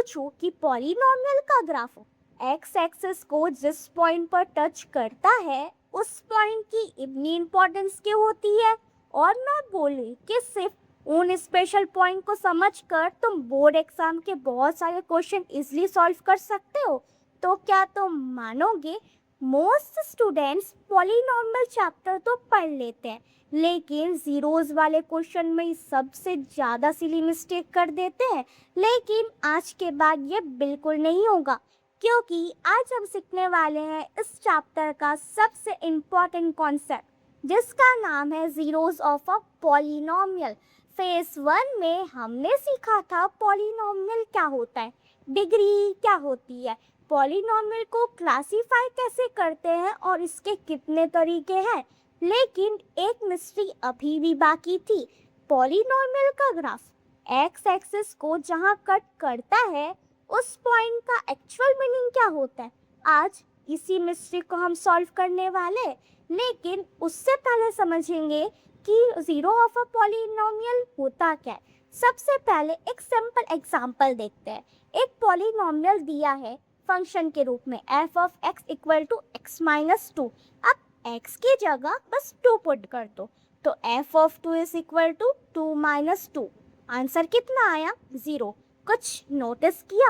पूछूं कि पॉलिनॉमियल का ग्राफ एक्स एक्सिस को जिस पॉइंट पर टच करता है उस पॉइंट की इतनी इंपॉर्टेंस क्यों होती है, और मैं बोली कि सिर्फ उन स्पेशल पॉइंट को समझकर तुम बोर्ड एग्जाम के बहुत सारे क्वेश्चन इजीली सॉल्व कर सकते हो, तो क्या तुम मानोगे मोस्ट स्टूडेंट्स पॉलिनॉमियल चैप्टर तो पढ़ लेते हैं लेकिन जीरोस वाले क्वेश्चन में सबसे ज़्यादा सिली मिस्टेक कर देते हैं। लेकिन आज के बाद ये बिल्कुल नहीं होगा, क्योंकि आज हम सीखने वाले हैं इस चैप्टर का सबसे इम्पॉर्टेंट कॉन्सेप्ट जिसका नाम है zeros of a polynomial. Phase 1 में हमने सीखा था पॉलिनॉमियल क्या होता है, डिग्री क्या होती है, पॉलिनॉमियल को क्लासिफाई कैसे करते हैं और इसके कितने तरीके हैं। लेकिन एक मिस्ट्री अभी भी बाकी थी, पॉलिनॉमियल का ग्राफ एक्स एक्सिस को जहां कट करता है उस पॉइंट का एक्चुअल मीनिंग क्या होता है। आज इसी मिस्ट्री को हम सॉल्व करने वाले, लेकिन उससे पहले समझेंगे कि जीरो ऑफ अ पॉलिनॉमियल होता क्या है। सबसे पहले एक सिंपल एग्जांपल देखते हैं। एक पॉलिनॉमियल दिया है फंक्शन के रूप में f of x equal to x minus 2। अब x की जगह बस 2 पुट कर दो, तो f of 2 is equal to 2 minus 2। Answer कितना आया? 0। कुछ नोटिस किया?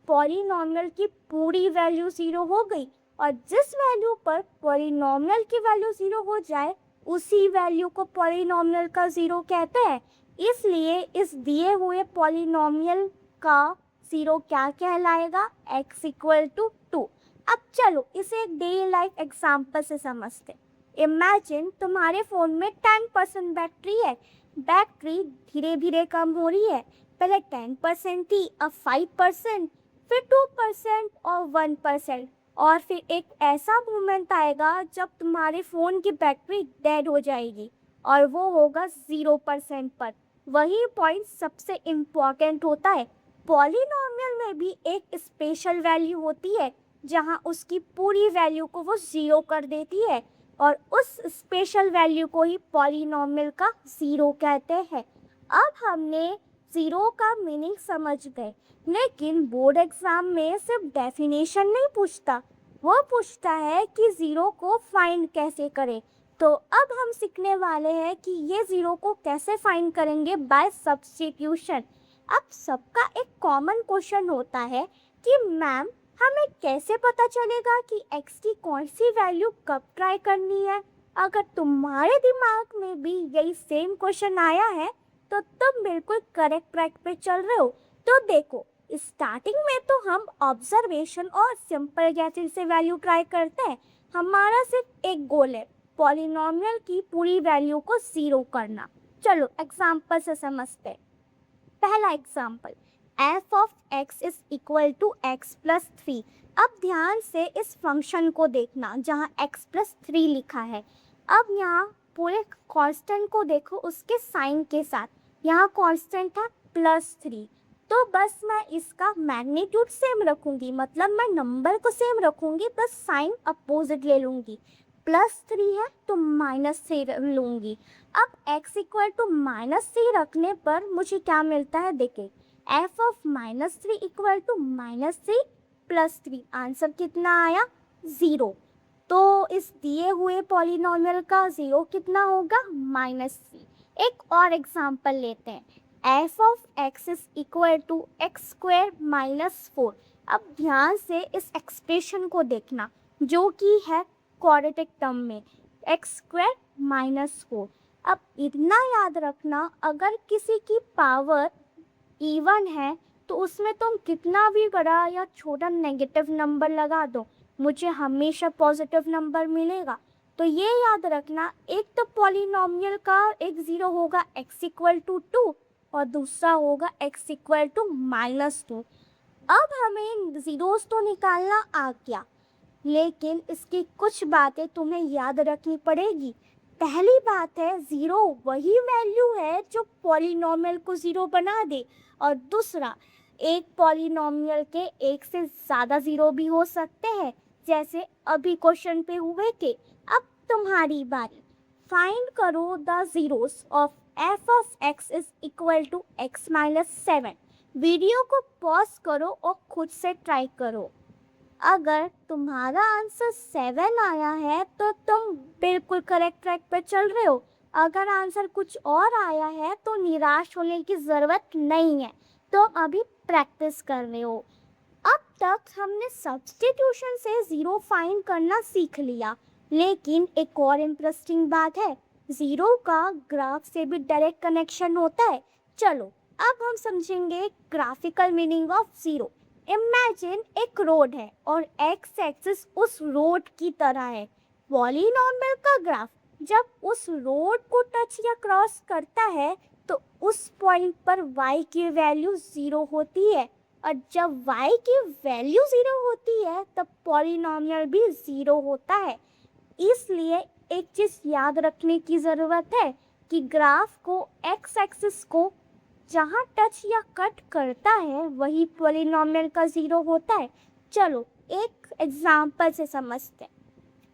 पॉलिनॉमियल की पूरी वैल्यू 0 हो गई, और जिस वैल्यू पर पॉलिनॉमियल की वैल्यू 0 हो जाए उसी वैल्यू को पॉलिनॉमियल का 0 कहते हैं। इसलिए इस दिए हुए पॉलिनॉमियल का 0 क्या कहलाएगा? x equal to 2। अब चलो इसे एक डेली लाइफ एग्जाम्पल से समझते। इमेजिन तुम्हारे फ़ोन में 10% बैटरी है, बैटरी धीरे धीरे कम हो रही है। पहले 10% थी, अब 5%, फिर 2% और 1%, और फिर एक ऐसा मोमेंट आएगा जब तुम्हारे फ़ोन की बैटरी डेड हो जाएगी और वो होगा 0% पर। वही पॉइंट सबसे इम्पॉर्टेंट होता है। पॉलिनॉमियल में भी एक स्पेशल वैल्यू होती है जहां उसकी पूरी वैल्यू को वो 0 कर देती है, और उस स्पेशल वैल्यू को ही पॉलिनॉमियल का 0 कहते हैं। अब हमने 0 का मीनिंग समझ गए, लेकिन बोर्ड एग्जाम में सिर्फ डेफिनेशन नहीं पूछता, वो पूछता है कि 0 को फाइंड कैसे करें। तो अब हम सीखने वाले हैं कि ये 0 को कैसे फाइंड करेंगे बाय सब्स्टिट्यूशन। अब सबका एक कॉमन क्वेश्चन होता है कि मैम हमें कैसे पता चलेगा कि x की कौन सी वैल्यू कब ट्राई करनी है। अगर तुम्हारे दिमाग में भी यही सेम क्वेश्चन आया है तो तुम बिल्कुल करेक्ट ट्रैक पे चल रहे हो। तो देखो, स्टार्टिंग में तो हम ऑब्जर्वेशन और सिंपल गैसेस से वैल्यू ट्राई करते हैं। हमारा सिर्फ एक गोल है, पॉलिनॉमियल की पूरी वैल्यू को 0 करना। चलो एग्जाम्पल से समझते हैं। पहला example, f of x is equal to x plus 3। अब ध्यान से इस फंक्शन को देखना जहाँ x प्लस 3 लिखा है। अब यहाँ पूरे कांस्टेंट को देखो उसके साइन के साथ, यहाँ कांस्टेंट है प्लस 3, तो बस मैं इसका मैग्नीट्यूड सेम रखूँगी, मतलब मैं नंबर को सेम रखूँगी, बस साइन अपोजिट ले लूँगी। प्लस 3 है तो माइनस 3 लूँगी। अब x इक्वल टू माइनस 3 रखने पर मुझे क्या मिलता है, देखिए f of minus 3 equal to minus 3 plus 3। Answer कितना आया? 0। तो इस दिए हुए पॉलिनॉमियल का 0 कितना होगा? -3। एक और एग्जांपल लेते हैं, f of x is equal to x square minus 4। अब ध्यान से इस एक्सप्रेशन को देखना जो कि है क्वाड्रेटिक टर्म में, एक्स स्क्वायर माइनस 4। अब इतना याद रखना, अगर किसी की पावर इवन है तो उसमें तुम कितना भी बड़ा या छोटा नेगेटिव नंबर लगा दो, मुझे हमेशा पॉजिटिव नंबर मिलेगा। तो ये याद रखना, एक तो पॉलिनॉमियल का एक 0 होगा x इक्वल टू 2 और दूसरा होगा x इक्वल टू -2। अब हमें जीरोस तो निकालना आ गया, लेकिन इसकी कुछ बातें तुम्हें याद रखनी पड़ेगी। पहली बात है, 0 वही वैल्यू है जो पॉलिनॉमियल को 0 बना दे, और दूसरा, एक पॉलिनॉमियल के एक से ज़्यादा 0 भी हो सकते हैं, जैसे अभी क्वेश्चन पे हुए थे। अब तुम्हारी बारी, फाइंड करो the zeros of f of x is equal to x minus 7। Video को पॉज करो और खुद से ट्राई करो। अगर तुम्हारा आंसर 7 आया है तो तुम बिल्कुल करेक्ट ट्रैक पे चल रहे हो। अगर आंसर कुछ और आया है तो निराश होने की ज़रूरत नहीं है, तो अभी प्रैक्टिस कर रहे हो। अब तक हमने सब्स्टिट्यूशन से ज़ीरो फाइंड करना सीख लिया, लेकिन एक और इंटरेस्टिंग बात है, ज़ीरो का ग्राफ से भी डायरेक्ट कनेक्शन होता है। चलो अब हम समझेंगे graphical meaning of zero. Imagine एक रोड है और एक्स एक्सिस उस रोड की तरह है। पॉलीनॉमियल का ग्राफ जब उस रोड को टच या क्रॉस करता है तो उस पॉइंट पर y की वैल्यू 0 होती है, और जब y की वैल्यू 0 होती है तब पॉलीनॉमियल भी 0 होता है। इसलिए एक चीज़ याद रखने की ज़रूरत है कि ग्राफ को एक्स एक्सिस को जहाँ टच या कट करता है वही पॉलीनॉमियल का 0 होता है। चलो एक एग्जाम्पल से समझते हैं।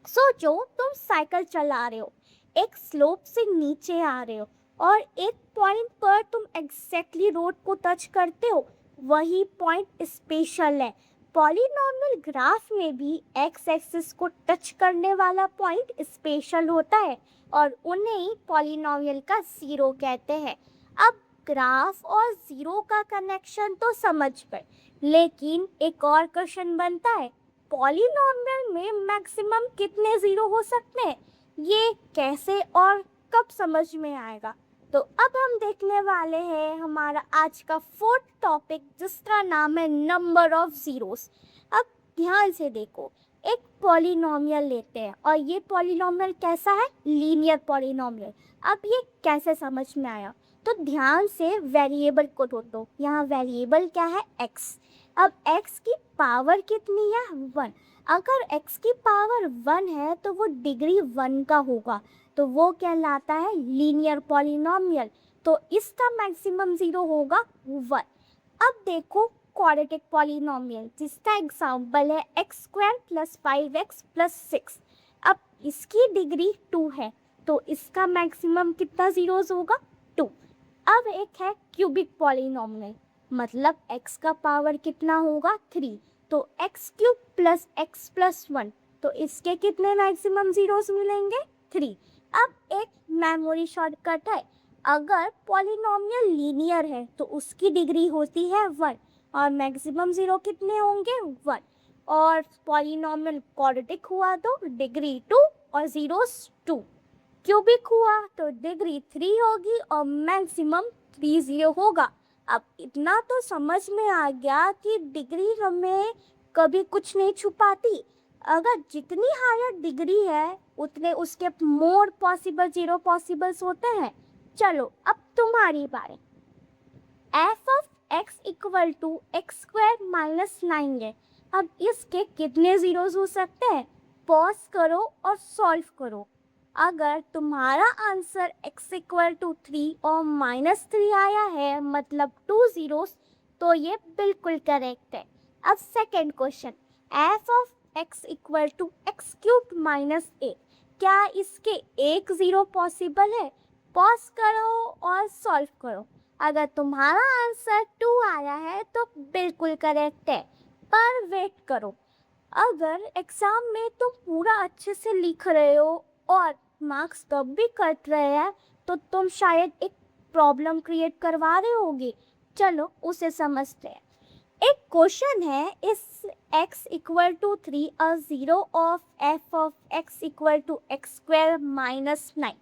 सोचो तुम साइकिल चला रहे हो, एक स्लोप से नीचे आ रहे हो और एक पॉइंट पर तुम एग्जैक्टली रोड को टच करते हो। वही पॉइंट स्पेशल है। पॉलीनॉमियल ग्राफ में भी एक्स एक्सिस को टच करने वाला पॉइंट स्पेशल होता है और उन्हें ही पॉलीनॉमियल का 0 कहते हैं। अब ग्राफ और 0 का कनेक्शन तो समझ गए, लेकिन एक और क्वेश्चन बनता है, पॉलीनॉमियल में मैक्सिमम कितने 0 हो सकते हैं? ये कैसे और कब समझ में आएगा? तो अब हम देखने वाले हैं हमारा आज का 4th टॉपिक, जिसका नाम है नंबर ऑफ ज़ीरोस। अब ध्यान से देखो, एक पॉलीनॉमियल लेते हैं और ये पॉलीनॉमियल कैसा है? Linear polynomial. अब ये कैसे समझ में आया? तो ध्यान से वेरिएबल को ढूंढो। यहाँ वेरिएबल क्या है? x। अब x की पावर कितनी है? 1। अगर x की पावर 1 है तो वो डिग्री 1 का होगा, तो वो कहलाता है लीनियर पॉलीनॉमियल। तो इसका मैक्सिमम 0 होगा 1। अब देखो क्वाड्रेटिक पॉलीनॉमियल, जिसका एग्जाम्पल है x² + 5x + 6। अब इसकी डिग्री 2 है, तो इसका मैक्सिमम कितना ज़ीरोज़ होगा? 2। अब एक है क्यूबिक पॉलीनॉमियल, मतलब x का पावर कितना होगा? 3, तो x³ + x + 1, तो इसके कितने मैक्सिमम ज़ीरोज़ मिलेंगे? 3। अब एक मेमोरी शॉर्टकट है, अगर पॉलीनॉमियल लीनियर है तो उसकी डिग्री होती है 1 और मैक्सिमम 0 कितने होंगे? 1। और पॉलीनॉमियल क्वाड्रेटिक हुआ तो डिग्री 2 और ज़ीरोज़ 2। क्यूबिक हुआ तो डिग्री 3 होगी और मैक्सिमम 30 होगा। अब इतना तो समझ में आ गया कि डिग्री हमें कभी कुछ नहीं छुपाती। अगर जितनी हायर डिग्री है उतने उसके मोर पॉसिबल 0 पॉसिबल्स होते हैं। चलो अब तुम्हारी बारी। f of x = x² - 9 है। अब इसके कितने ज़ीरोज़ हो सकते हैं? पॉज करो और सॉल्व करो। अगर तुम्हारा आंसर x = 3 और -3 आया है, मतलब 2 ज़ीरोज़, तो ये बिल्कुल करेक्ट है। अब second question, f of x = x³ - 8, क्या इसके एक 0 पॉसिबल है? पॉज करो और सॉल्व करो। अगर तुम्हारा आंसर 2 आया है तो बिल्कुल करेक्ट है, पर वेट करो। अगर एग्ज़ाम में तुम पूरा अच्छे से लिख रहे हो और मार्क्स तब भी कट रहे हैं तो तुम शायद एक प्रॉब्लम क्रिएट करवा रहे होगे। चलो उसे समझते हैं। एक क्वेश्चन है, इस x = 3 a 0 of f of x = x² - 9।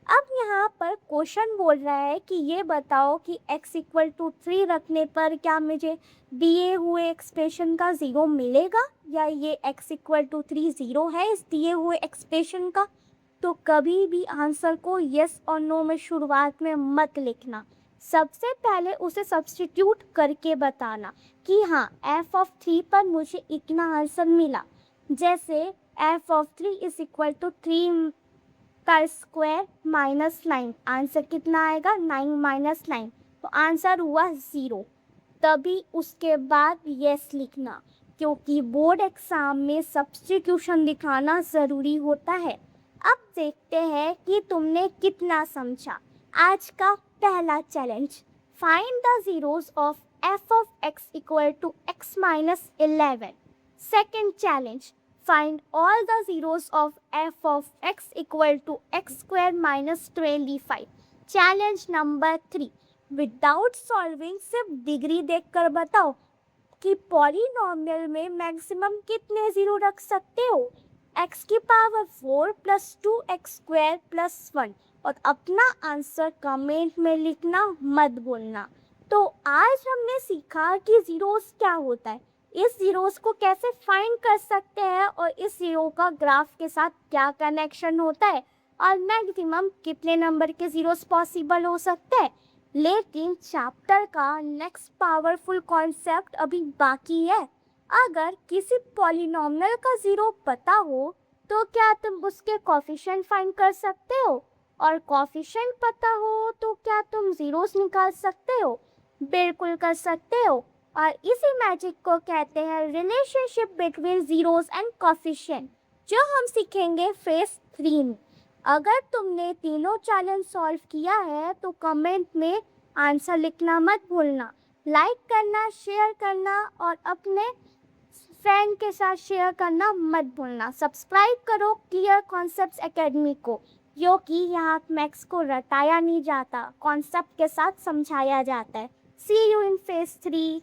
अब यहाँ पर क्वेश्चन बोल रहा है कि ये बताओ कि x = 3 रखने पर क्या मुझे दिए हुए एक्सप्रेशन का 0 मिलेगा, या ये x = 3 0 है इस दिए हुए एक्सप्रेशन का। तो कभी भी आंसर को यस और नो में शुरुआत में मत लिखना। सबसे पहले उसे सब्स्टिट्यूट करके बताना कि हाँ f of 3 पर मुझे इतना आंसर मिला। जैसे f of 3 = 3 का स्क्वायर -9, आंसर कितना आएगा? 9 - 9, तो आंसर हुआ 0। तभी उसके बाद यस लिखना, क्योंकि बोर्ड एग्जाम में सब्स्टिट्यूशन दिखाना ज़रूरी होता है। अब देखते हैं कि तुमने कितना समझा। आज का पहला challenge, find the zeros of f of x equal to x minus 11. Second challenge, find all the zeros of f of x equal to x square minus 25. Challenge number 3, without solving सिर्फ degree देखकर बताओ कि polynomial में maximum कितने zero रख सकते हो। x की power 4 plus 2x square plus 1 और अपना आंसर कमेंट में लिखना मत भूलना। तो आज हमने सीखा कि जीरोस क्या होता है, इस जीरोस को कैसे फाइंड कर सकते हैं और इस जीरो का ग्राफ के साथ क्या कनेक्शन होता है और मैक्सिमम कितने नंबर के जीरोस पॉसिबल हो सकते हैं। लेकिन चैप्टर का नेक्स्ट पावरफुल कॉन्सेप्ट अभी बाकी है। अगर किसी पॉलिनॉमियल का जीरो पता हो तो क्या तुम उसके कोफिशिएंट फाइंड कर सकते हो, और कोफिशिएंट पता हो तो क्या तुम जीरोस निकाल सकते हो? बिल्कुल कर सकते हो, और इसी मैजिक को कहते हैं relationship between zeros and coefficient, जो हम सीखेंगे फेज 3 में। अगर तुमने तीनों चैलेंज सॉल्व किया है तो कमेंट में आंसर लिखना मत भूलना। लाइक करना, शेयर करना और अपने फ्रेंड के साथ शेयर करना मत भूलना। सब्सक्राइब करो क्लियर कॉन्सेप्ट्स एकेडमी को, क्योंकि यहाँ मैथ्स को रटाया नहीं जाता, कॉन्सेप्ट के साथ समझाया जाता है। सी यू इन फेज 3।